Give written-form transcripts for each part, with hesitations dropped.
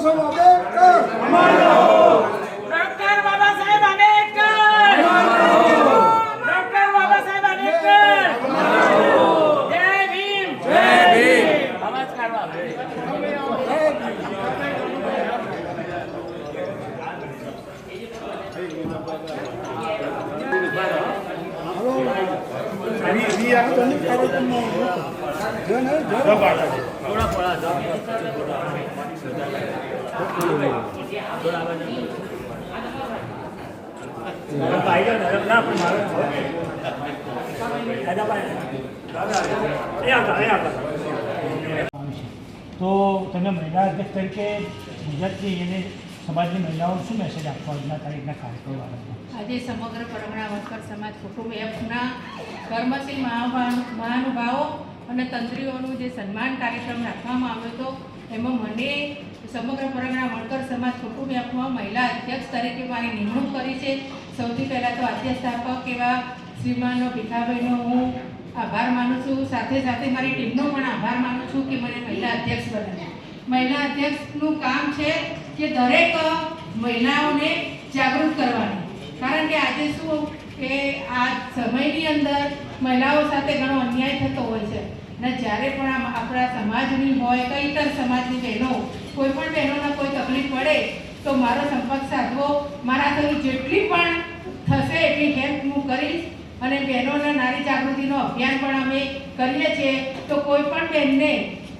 સાહેબ આંબેડકર અમર રહો. Doctor Baba Saheb Ambedkar doctor Baba Saheb Ambedkar જય ભીમ જય ભીમ. અવાજ કાઢવા તો તમે મહિલા અધ્યક્ષ તરીકે ગુજરાતની એને સમાજની મહિલાઓને શું મેસેજ આપવા આજના તારીખના કાર્યક્રમ આજે સમગ્ર પરગણા વણકર સમાજ કુટુંબ એપના કર્મશીલ મહાનુભાવો અને તંત્રીઓનું જે સન્માન કાર્યક્રમ રાખવામાં આવ્યો હતો એમાં મને સમગ્ર પરગણા વણકર સમાજ કુટુંબ એપમાં મહિલા અધ્યક્ષ તરીકે મારી નિમણૂક કરી છે. સૌથી પહેલાં તો આદ્ય સ્થાપક એવા શ્રીમાન ભીખાભાઈનો હું આભાર માનું છું. સાથે સાથે મારી ટીમનો પણ આભાર માનું છું કે મને મહિલા અધ્યક્ષ બનાવ્યા. મહિલા અધ્યક્ષનું કામ છે કે દરેક મહિલાઓને જાગૃત કરવાની. કારણ કે આજે શું કે આ સમયની અંદર મહિલાઓ સાથે ઘણો અન્યાય થતો હોય છે અને જ્યારે પણ આપણા સમાજની હોય કે ઇતર સમાજની બહેનો કોઈ પણ બહેનોને કોઈ તકલીફ પડે તો મારો સંપર્ક સાધવો. મારાથી જેટલી પણ થશે એટલી હેલ્પ હું કરીશ. અને બહેનોના નારી જાગૃતિનો અભિયાન પણ અમે કરીએ છીએ. તો કોઈ પણ બહેનને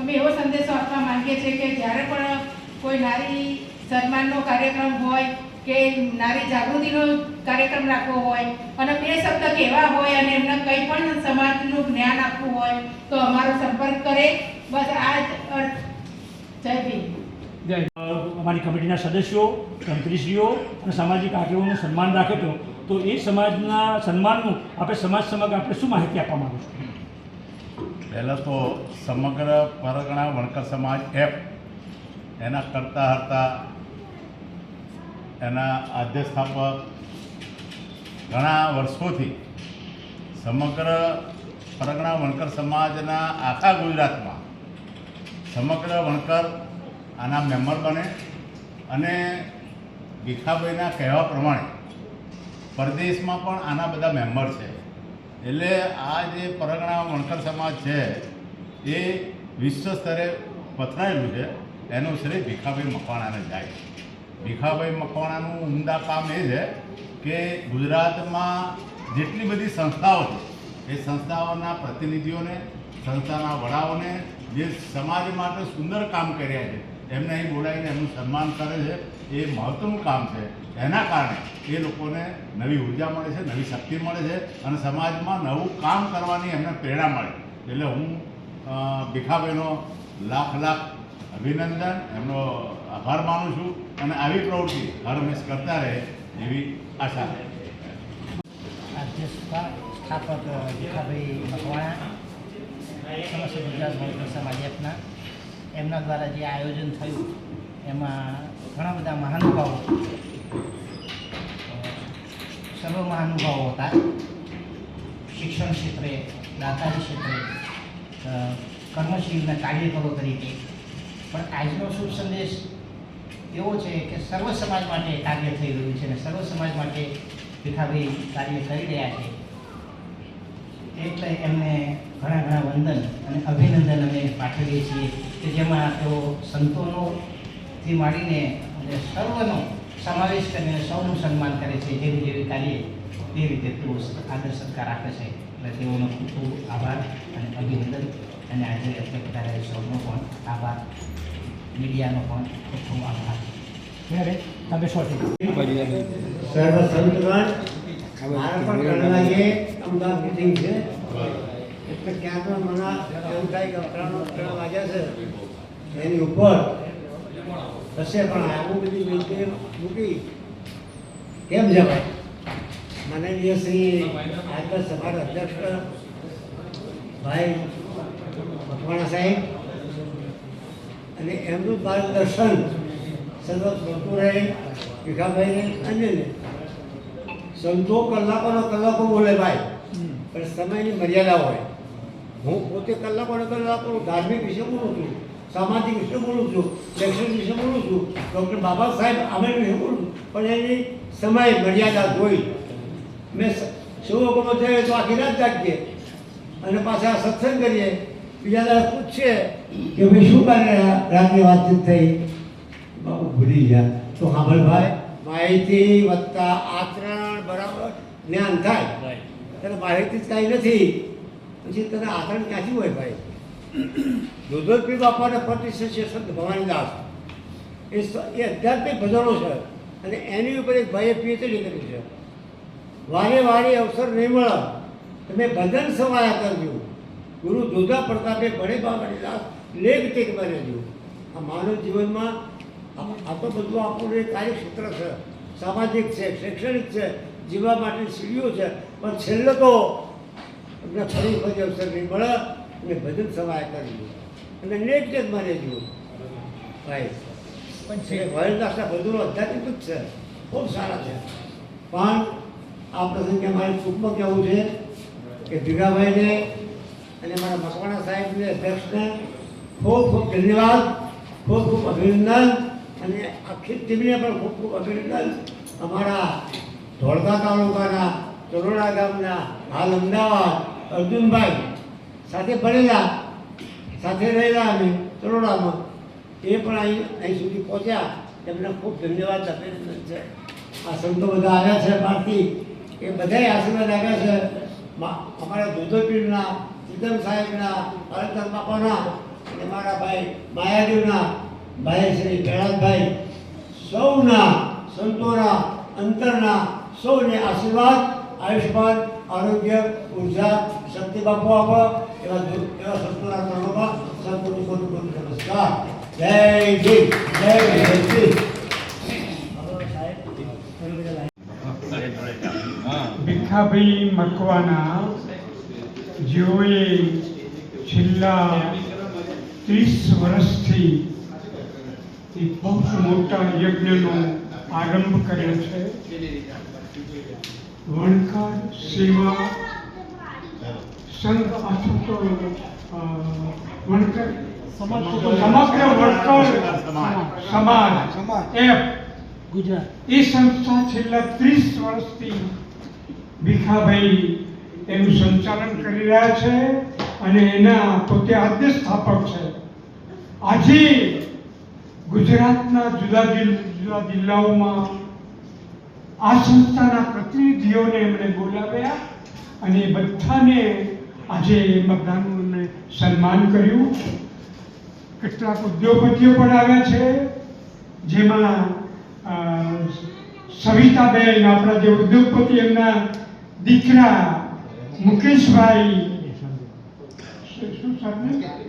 અમે એવો સંદેશો આપવા માંગીએ છીએ કે જ્યારે પણ કોઈ નારી સન્માનનો કાર્યક્રમ હોય કે નારી જાગૃતિનો કાર્યક્રમ રાખવો હોય અને બે શબ્દ કહેવા હોય અને એમને કંઈ પણ સમાજનું જ્ઞાન આપવું હોય તો અમારો સંપર્ક કરે. બસ આ જ અર્થ. જય ભીમ. અમારી કમિટીના સદસ્યો, તંત્રીશ્રીઓ અને સામાજિક આગેવાનોનું સન્માન રાખે તો એ સમાજના સન્માનનું આપણે સમાજ સમગ્ર આપણે શું માહિતી આપવા માંગો છો? પહેલાં તો સમગ્ર પરગણા વણકર સમાજ એપ એના કરતા હતા એના આદ્ય સ્થાપક ઘણા વર્ષોથી સમગ્ર પરગણા વણકર સમાજના આખા ગુજરાતમાં સમગ્ર વણકર આના મેમ્બર બને અને ભીખાભાઈના કહેવા પ્રમાણે પરદેશમાં પણ આના બધા મેમ્બર છે. એટલે આ જે પરગણા વણકર સમાજ છે એ વિશ્વ સ્તરે પથરાયેલું છે. એનું શ્રેય ભીખાભાઈ મકવાણાને જાય. ભીખાભાઈ મકવાણાનું ઉમદા કામ એ છે કે ગુજરાતમાં જેટલી બધી સંસ્થાઓ છે એ સંસ્થાઓના પ્રતિનિધિઓને, સંસ્થાના વડાઓને જે સમાજ માટે સુંદર કામ કર્યા છે એમને અહીં બોલાવીને એમનું સન્માન કરે છે. એ મહત્ત્વનું કામ છે. એના કારણે એ લોકોને નવી ઉર્જા મળે છે, નવી શક્તિ મળે છે અને સમાજમાં નવું કામ કરવાની એમને પ્રેરણા મળે. એટલે હું ભીખાભાઈનો લાખ લાખ અભિનંદન, એમનો આભાર માનું છું અને આવી પ્રવૃત્તિ હર હંમેશ કરતા રહે એવી આશા છે. આદ્ય સ્થાપક ભીખાભાઈ મકવાણા સમસ્ત ગુજરાત વણકર સમાજ એપના એમના દ્વારા જે આયોજન થયું એમાં ઘણા બધા મહાનુભાવો, સર્વ મહાનુભાવો હતા. શિક્ષણ ક્ષેત્રે, દાતારી ક્ષેત્રે, કર્મશીલના કાર્યકરો તરીકે. પણ આજનો શુભ સંદેશ એવો છે કે સર્વ સમાજ માટે કાર્ય થઈ રહ્યું છે અને સર્વ સમાજ માટે ભીખાભાઈ કાર્ય કરી રહ્યા છે. એટલે એમને ઘણા ઘણા વંદન અને અભિનંદન અમે પાઠવીએ છીએ કે જેમાં તેઓ સંતોનોથી માંડીને સર્વનો સમાવેશ કરીને સૌનું સન્માન કરે છે. જેવી જેવી કાર્ય તે રીતે તેઓ આદર સત્કાર આપે છે. એટલે તેઓનો ખૂબ ખૂબ આભાર અને અભિનંદન. અને આજે અત્યારે સૌનો પણ આભાર, મીડિયાનો પણ ખૂબ ખૂબ આભાર. તમે શું સર્વ સંતગણ મારા પણ કણવાઈએ અમદાવાદ મિટિંગ છે એટલે ક્યાં પણ મને એવું થાય કે 3 વાગ્યા છે એની ઉપર હશે પણ આવું બધી મિટિંગ મૂકી કેમ જવાય. માનનીય શ્રી આદિ સભાના અધ્યક્ષ ભાઈ મકવાણા સાહેબ અને એમનું માર્ગદર્શન સતત મળતું રહે. ભીખાભાઈને અન્યને સંતો કલાકો બોલે ભાઈ, પણ સમયની મર્યાદા હોય. હું પોતે કલાકો ધાર્મિક વિશે બોલું છું, સામાજિક વિશે બોલું છું, શૈક્ષણિક વિશે બોલું છું, ડૉક્ટર બાબા સાહેબ આંબેડકર વિશે બોલું છું, પણ એની સમય મર્યાદા જોઈ. મેં સેવકોનો થયો તો આખી રાત જાગીએ અને પાછા સત્સંગ કરીએ. બીજા દાડા પૂછશે કે ભાઈ શું કારણે રાત્રે વાતચીત થઈ, બાબુ ભૂલી ગયા. તો સાંભળ ભાઈ, માહિતી વત્તા આચરણ બરાબર જ્ઞાન થાય. તને માહિતી જ કાંઈ નથી પછી તને આચરણ ક્યાંથી હોય ભાઈ? દુધોત્પી બાપાને પ્રતિષ્ઠિત છે સંત ભવાનીદાસ, એ આધ્યાત્મિક ભજનો છે અને એની ઉપર એક ભાઈએ પીએચડી કર્યું છે. વારે વારે અવસર નહીં મળે તમે ભજન સવાયા કરજો. ગુરુ જોધા પ્રતાપે બળે બાબાની લેખ ટેક બનેજો. આ માનવ જીવનમાં આ તો બધું આપણું એક કાર્યક્ષેત્ર છે, સામાજિક છે, શૈક્ષણિક છે, જીવવા માટે સીડીઓ છે, પણ છેલ્લે તો તમને ફરી ફરી અવસર નહીં મળે અને ભજન સવાય કરજો અને લેખ ટેક બનેજો ભાઈ. પણ ભવાનીદાસના ભજનો આધ્યાત્મિક જ છે, ખૂબ સારા છે. પણ આ પ્રસંગે મારે ટૂંકમાં કહેવું છે કે ભીગાભાઈને અને મારા મકવાણા સાહેબને અધ્યક્ષને ખૂબ ખૂબ ધન્યવાદ, ખૂબ ખૂબ અભિનંદન અને આખી ટીમને પણ ખૂબ ખૂબ અભિનંદન. અમારા ધોળકા તાલુકાના ચરોડા ગામના હાલ અમદાવાદ અર્જુનભાઈ સાથે ભણેલા, સાથે રહેલા અમે ચરોડામાં, એ પણ અહીં સુધી પહોંચ્યા. એમને ખૂબ ધન્યવાદ અભિનંદન છે. આ સંતો બધા આવ્યા છે બહારથી, એ બધાએ આશીર્વાદ આવ્યા છે. અમારા દુધોપીરના ચિદમ સાહેબના, અરજદાસ બાપાના અને મારા ભાઈ માયાદેવના ભાઈ શ્રી પ્રહલાદભાઈ, સૌના સંતોના અંતરના સૌને આશીર્વાદ, આયુષ્માન, આરોગ્ય, ઉર્જા, શક્તિ બાપુ આપો એવા સંતોના ચરણોમાં સંતોનું નમસ્કાર. જય ભીમ, જય ભીમ. ભીખાભાઈ મકવાણા જેઓએ છેલ્લા 30 વર્ષથી એક બહુ મોટા યજ્ઞનો આરંભ કર્યો છે. વણકર સેવા સંઘ અથવા વણકર સમગ્ર વણકર સમાજ એપ ગુજરાત એ સંસ્થા છેલ્લા 30 વર્ષથી ભીખાભાઈ એનું સંચાલન કરી રહ્યા છે અને એના પોતે આદ્ય સ્થાપક છે. આજે ગુજરાતના જુદા જુદા જિલ્લાઓમાં આ સંસ્થાના પ્રતિનિધિઓને એમણે બોલાવ્યા અને બધાને આજે મતદાનોને સન્માન કર્યું. કેટલાક ઉદ્યોગપતિઓ પણ આવ્યા છે, જેમાં સવિતાબેન આપણા જે ઉદ્યોગપતિ, એમના દીકરા મુકેશભાઈ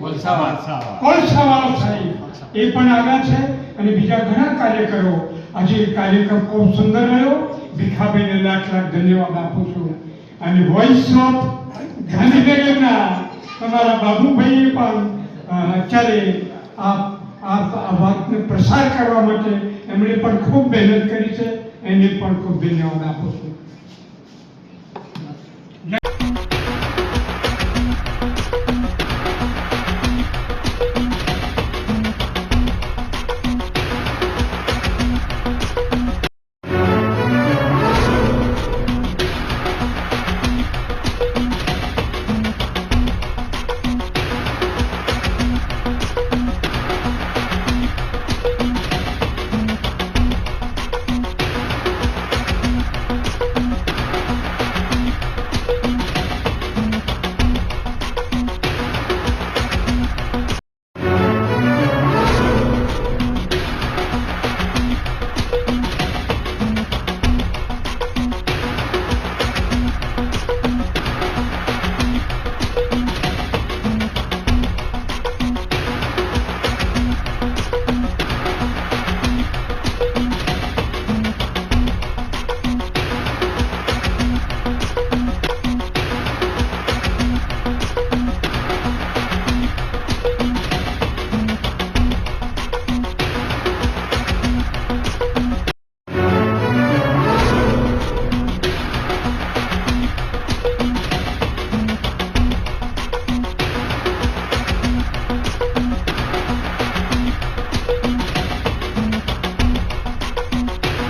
કોલસાવાળા સાહેબ એ પણ આવ્યા છે અને બીજા ઘણા કાર્યકરો. આજે કાર્યક્રમ ખૂબ સુંદર રહ્યો. ભીખાભાઈને લાખ લાખ ધન્યવાદ આપું છું. અને વોઇસ ઓફ ગાંધીનગરના તમારા બાબુભાઈએ પણ અત્યારે આ વાતને પ્રસાર કરવા માટે એમણે પણ ખૂબ મહેનત કરી છે, એને પણ ખૂબ ધન્યવાદ આપું છું.